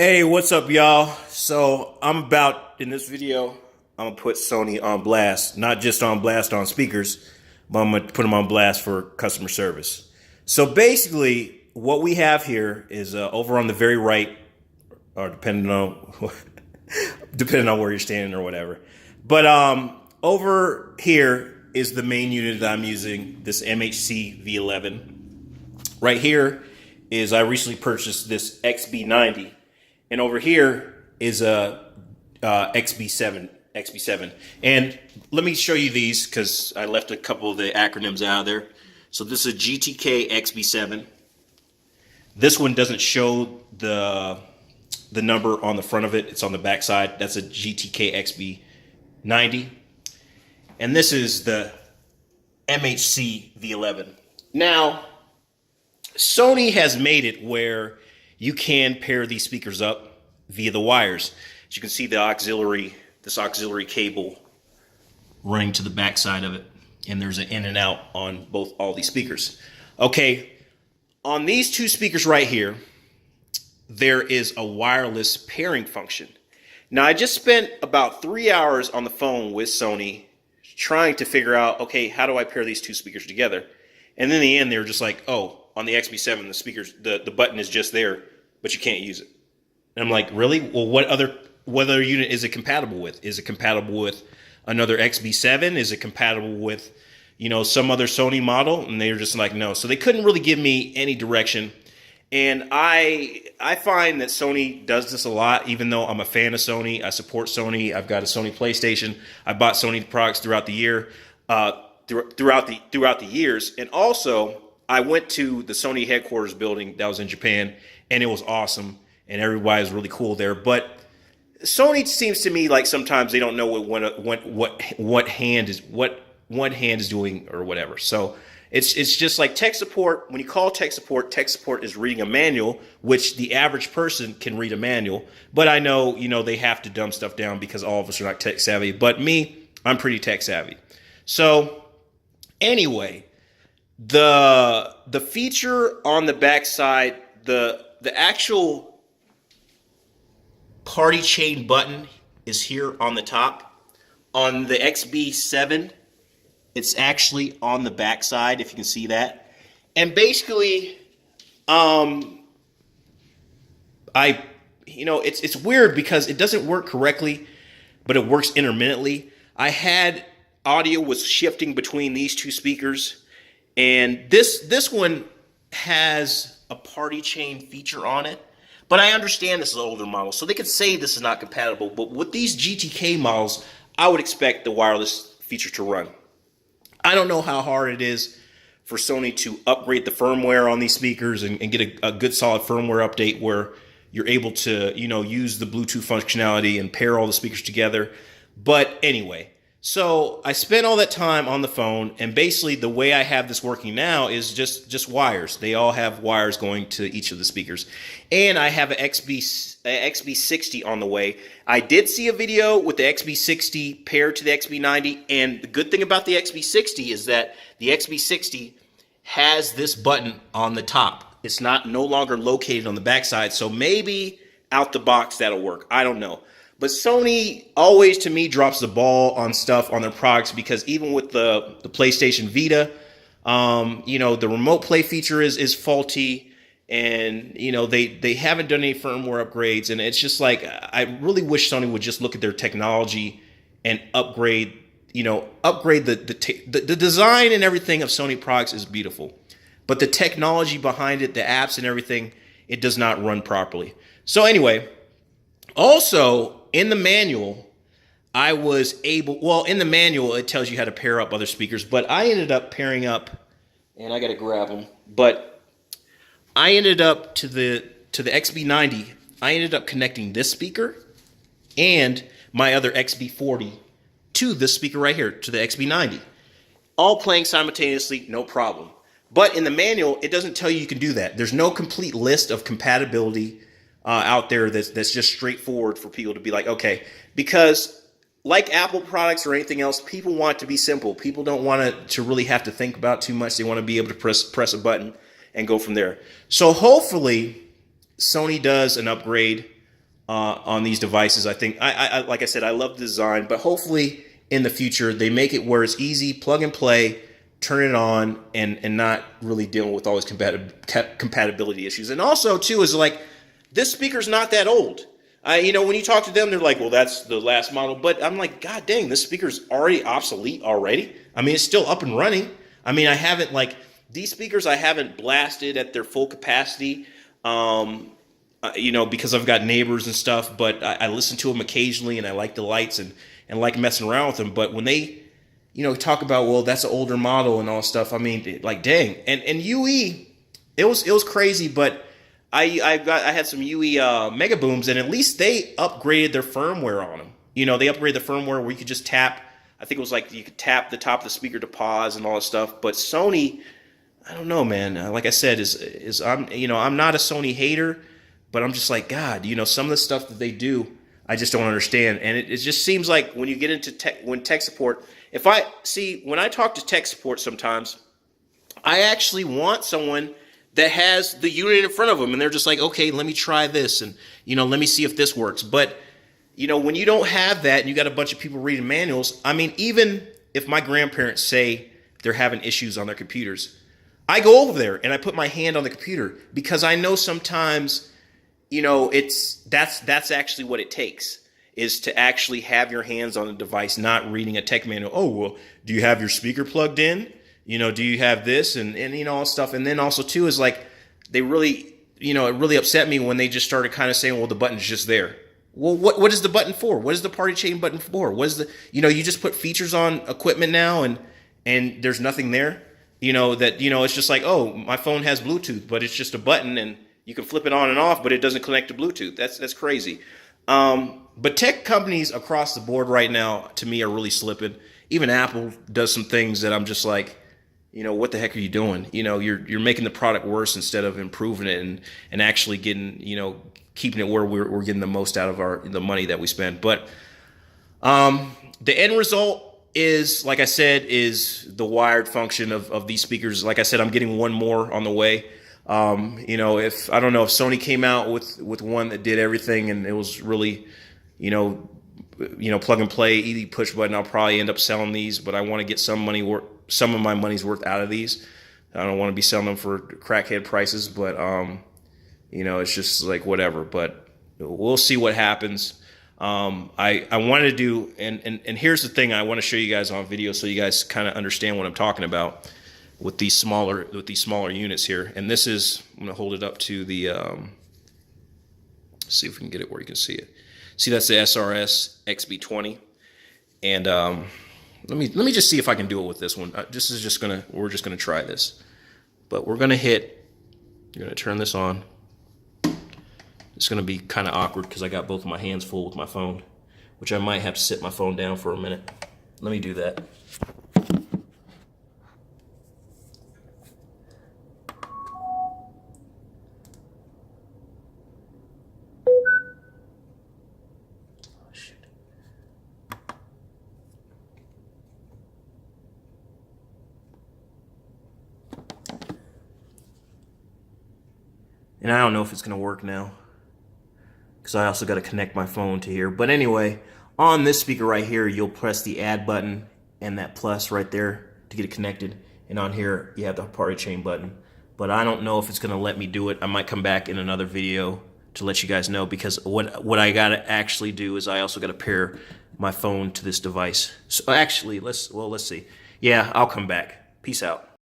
Hey, what's up, y'all? So in this video, I'm gonna put Sony on blast, not just on blast on speakers, but I'm gonna put them on blast for customer service. So basically, what we have here is over on the very right, or depending on depending on where you're standing or whatever. But over here is the main unit that I'm using, this MHC V11. Right here is I recently purchased this XB90. And over here is a XB7. And let me show you these because I left a couple of the acronyms out of there. So this is a GTK XB7. This one doesn't show the number on the front of it. It's on the back side. That's a GTK XB90. And this is the MHC V11. Now, Sony has made it where you can pair these speakers up via the wires. As you can see, this auxiliary cable running to the back side of it, and there's an in and out on all these speakers. Okay, on these two speakers right here, there is a wireless pairing function. Now, I just spent about 3 hours on the phone with Sony trying to figure out, okay, how do I pair these two speakers together? And in the end, they were just like, oh, on the XB7, the button is just there, but you can't use it. And I'm like, really? Well, what other unit is it compatible with? Is it compatible with another XB7? Is it compatible with, some other Sony model? And they were just like, no. So they couldn't really give me any direction. And I find that Sony does this a lot, even though I'm a fan of Sony. I support Sony. I've got a Sony PlayStation. I bought Sony products throughout the year, throughout the years. And also, I went to the Sony headquarters building that was in Japan, and it was awesome, and everybody was really cool there. But Sony seems to me like sometimes they don't know what one hand is doing or whatever. So it's just like tech support. When you call tech support is reading a manual, which the average person can read a manual. But I know they have to dumb stuff down because all of us are not tech savvy. But me, I'm pretty tech savvy. So anyway. The feature on the backside, the actual party chain button is here on the top. On the XB7, it's actually on the backside, if you can see that. And basically, it's weird because it doesn't work correctly, but it works intermittently. I had audio was shifting between these two speakers. And this one has a party chain feature on it, but I understand this is an older model, so they could say this is not compatible. But with these GTK models, I would expect the wireless feature to run. I don't know how hard it is for Sony to upgrade the firmware on these speakers and get a good solid firmware update where you're able to use the Bluetooth functionality and pair all the speakers together. But anyway. So I spent all that time on the phone, and basically the way I have this working now is just wires. They all have wires going to each of the speakers. And I have an XB60 on the way. I did see a video with the XB60 paired to the XB90, and the good thing about the XB60 is that the XB60 has this button on the top. It's no longer located on the backside, so maybe out the box that'll work. I don't know. But Sony always, to me, drops the ball on stuff on their products because even with the PlayStation Vita, the remote play feature is faulty, and they haven't done any firmware upgrades, and it's just like I really wish Sony would just look at their technology and upgrade the design and everything of Sony products is beautiful, but the technology behind it, the apps and everything, it does not run properly. So anyway, also. In the manual, in the manual, it tells you how to pair up other speakers, but I ended up pairing up, and I got to grab them, but I ended up to the XB90, I ended up connecting this speaker and my other XB40 to this speaker right here, to the XB90. All playing simultaneously, no problem. But in the manual, it doesn't tell you can do that. There's no complete list of compatibility out there that's just straightforward for people to be like, okay, because like Apple products or anything else, people want it to be simple. People don't want to really have to think about too much. They want to be able to press a button and go from there. So hopefully Sony does an upgrade on these devices. I think I like I said, I love the design, but hopefully in the future they make it where it's easy, plug and play, turn it on, and not really dealing with all these compatibility issues. And also too is like, this speaker's not that old. You know, when you talk to them, they're like, well, that's the last model. But I'm like, God dang, this speaker's already obsolete already. I mean, it's still up and running. I mean, I haven't, like, these speakers I haven't blasted at their full capacity, you know, because I've got neighbors and stuff. But I listen to them occasionally, and I like the lights and like messing around with them. But when they, you know, talk about, well, that's an older model and all stuff, I mean, like, dang. And UE, it was crazy, but I had some UE Mega Booms, and at least they upgraded their firmware on them. You know, they upgraded the firmware where you could just tap. I think it was like you could tap the top of the speaker to pause and all that stuff. But Sony, I don't know, man. Like I said, I'm not a Sony hater, but I'm just like, God, you know, some of the stuff that they do, I just don't understand. And it just seems like when you get into tech support, when I talk to tech support sometimes, I actually want someone that has the unit in front of them, and they're just like, okay, let me try this, and, you know, let me see if this works. But, you know, when you don't have that and you got a bunch of people reading manuals, I mean, even if my grandparents say they're having issues on their computers, I go over there and I put my hand on the computer, because I know sometimes, you know, that's actually what it takes, is to actually have your hands on the device, not reading a tech manual. Oh, well, do you have your speaker plugged in? You know, do you have this and you know, all stuff. And then also too is like, they really, you know, it really upset me when they just started kind of saying, well, the button's just there. Well, what is the button for? What is the party chain button for? What is the, you know, you just put features on equipment now and there's nothing there, you know, that, you know, it's just like, oh, my phone has Bluetooth, but it's just a button and you can flip it on and off, but it doesn't connect to Bluetooth. That's crazy. But tech companies across the board right now, to me, are really slipping. Even Apple does some things that I'm just like, you know, what the heck are you doing? You know, you're making the product worse instead of improving it and actually getting, you know, keeping it where we're getting the most out of the money that we spend. But the end result is, like I said, is the wired function of these speakers. Like I said, I'm getting one more on the way. You know, I don't know if Sony came out with one that did everything and it was really, you know, plug and play, easy push button, I'll probably end up selling these. But I want to get some of my money's worth out of these. I don't want to be selling them for crackhead prices, but you know, it's just like whatever. But we'll see what happens. I wanted to do, and here's the thing I want to show you guys on video so you guys kind of understand what I'm talking about with these smaller units here. And this is, I'm gonna hold it up to the see if we can get it where you can see it. See, that's the SRS XB20, and let me just see if I can do it with this one. We're just gonna try this, but you're gonna turn this on. It's gonna be kind of awkward because I got both of my hands full with my phone, which I might have to sit my phone down for a minute. Let me do that. And I don't know if it's going to work now, because I also got to connect my phone to here. But anyway, on this speaker right here, you'll press the add button and that plus right there to get it connected. And on here, you have the party chain button. But I don't know if it's going to let me do it. I might come back in another video to let you guys know, because what I got to actually do is I also got to pair my phone to this device. So actually, let's see. Yeah, I'll come back. Peace out.